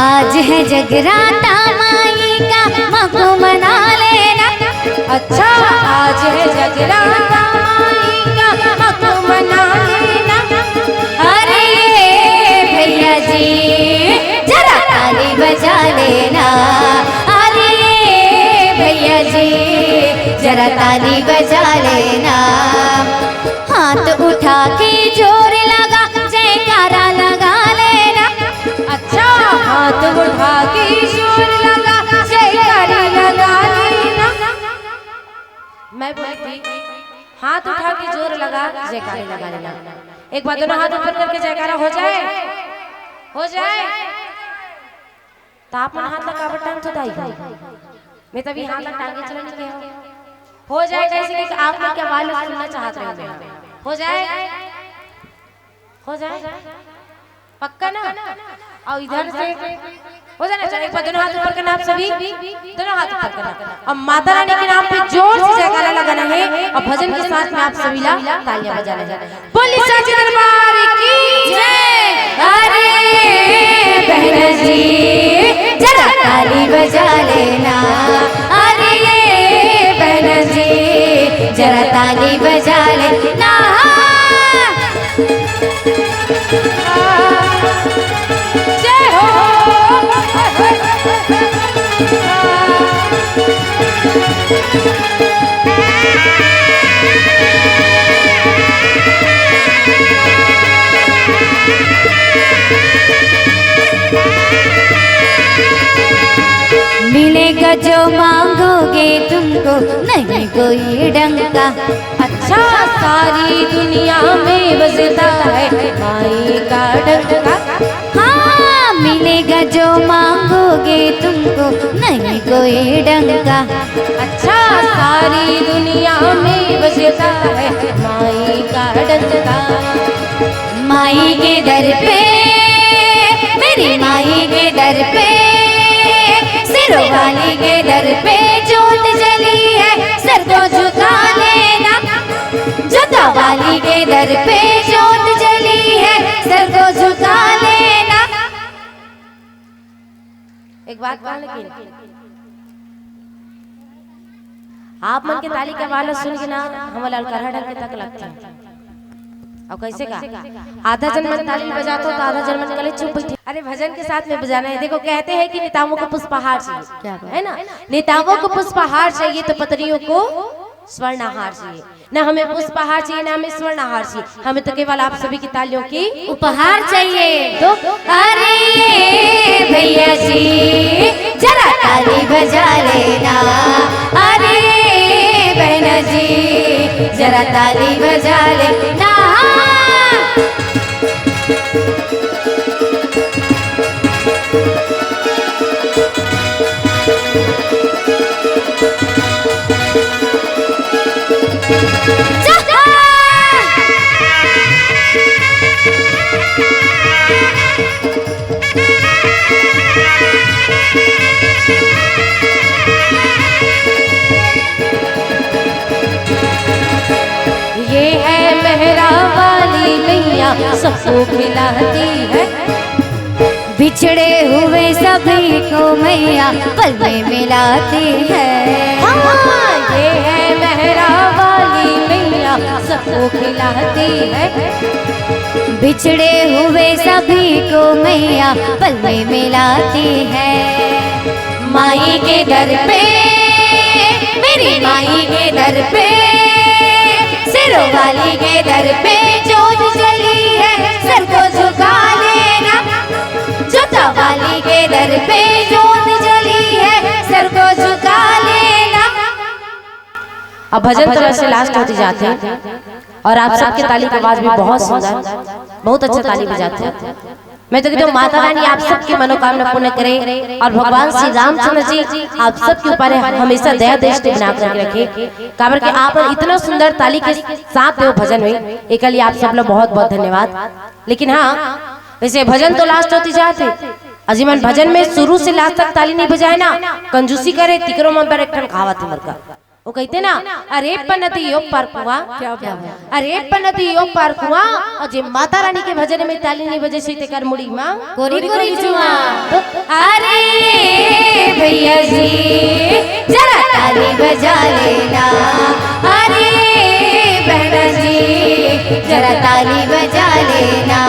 आज है जगराता माई का मको मना लेना। अच्छा आज है जगराता माई का मको मना लेना। अरे भैया जी जरा ताली बजा लेना। अरे भैया जी जरा ताली बजा लेना। हाथ उठा के जोर लगा जयकारा लगा लेना। अच्छा हाथ उठा के जोर लगा जयकारा लगा लेना। मैं बोलती हाथ उठा के जोर लगा जयकारा लगा लेना। एक बार दोनों हाथ ऊपर करके जयकारा हो जाए, हो जाए। ताप मन हाथ लगा बटन तो दाई मैं तभी हाथ लगा टांगे चलने के हो जाए। जैसे कि आप लोग क्या वाले सुनना चाहते हैं, हो जाए, हो जाए पक्का ना। और इधर से हो जाए ना। चलो एक बार दोनों हाथ ऊपर करना, आप सभी दोनों हाथ ऊपर करना। अब माता रानी के नाम पे जोर से जयकारा लगाना है और भजन के साथ में आप सभी ला तालियां बजाना है। बोली सच्चे दरबार की जय। अरे बहन जी जरा ताली बजा लेना। अरे बहन जी जरा ताली बजा लेना। जय हो। मिलेगा जो मांगोगे तुमको नहीं कोई डंका। अच्छा सारी दुनिया में बजता है माई का डंका। हाँ मिलेगा जो मांगोगे तुमको नहीं कोई डंका। अच्छा सारी दुनिया में बजता है माई का डंका। माई के दर पे मेरी माई के दर पे सिरों वाली के दर पे जोत जली है सर को झुका लेना। जोता वाली के दर पे जोत जली है सर को झुका लेना। एक बात कह लेकिन आप मन के ताली के आवाज सुन के ना हम ललकरहा ढंग के तक लगता है। और कैसे का आधा जन मन ताली बजाता तो आधा जन मन गले चुप बैठे। अरे भजन के साथ में बजाना है। देखो कहते हैं कि नेताओं को पुष्पहार चाहिए, क्या है ना। नेताओं को पुष्पहार चाहिए तो पत्नियों को स्वर्णहार चाहिए। ना हमें पुष्पहार चाहिए ना हमें स्वर्णहार चाहिए, हमें तो केवल आप सभी की तालियों की उपहार चाहिए। तो अरे भैया जी जरा ताली बजा लेना। अरे बहन जी जरा ताली बजा लेना। ये है मेहरा वाली मैया सबको खिलाती है। बिछड़े हुए सभी को मैया पल में मिलाती है। हाँ ये है मेहरा वाली मैया सबको खिलाती है। बिछड़े हुए सभी को मैया पल में मिलाती है। माई के दर पे मेरी माई के दर पे सिरों वाली के दर पे जोत जली है सर को झुका लेना। जोता वाली के दर पे जोत जली है सर को झुका लेना। अब भजन तरह से लास्ट होते जाते हैं और आप सबके ताली की आवाज भी बहुत सुंदर, बहुत अच्छा ताली बजाते हैं। मैं तो कहती हूँ माता रानी आप सबकी मनोकामना पूर्ण करे और भगवान श्री रामचंद्र जी आप सबके ऊपर हमेशा दया दृष्टि बना कर रखे। कारण कि आप इतना सुंदर ताली के साथ हो भजन में, एक लिए आप सब लोग बहुत बहुत धन्यवाद। लेकिन हाँ वैसे भजन तो लास्ट होती जाते, अजीमन भजन में शुरू से लास्ट तक ताली नहीं बजाए ना कंजूसी करे तिकरो मन पर एक ठन कहावत है मरका। वो कहते ना, अरे पनतियो पार्कुआ, अरे पनतियो पार्कुआ, और जे माता रानी के भजन में ताली नहीं बजे से तेकर मुड़ी मां गोरी गोरी जुआ। अरे भैया जी जरा ताली बजा लेना, अरे बहना जी जरा ताली बजा लेना।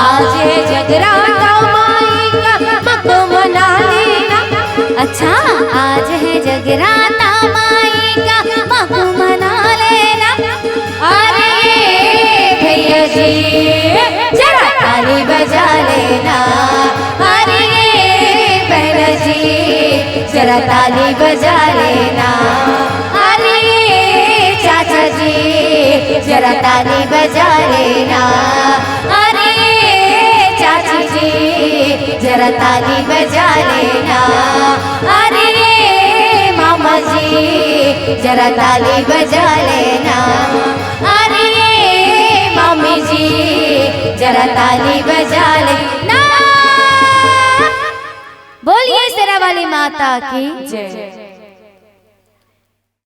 आज है जगराता माई का मको मना लेना। अच्छा आज है जगराता माई का महू मना लेना। अरे भैया जी जरा ताली बजा लेना, अरे बहना जी जरा ताली बजा लेना। अरे चाचा जी जरा ताली बजा लेना, अरे चाची जी जरा ताली बजा लेना। अरे मामा जी जरा ताली बजा लेना, अरे मामी जी जरा ताली बजा लेना। बोलिए शेरा वाली माता की जय।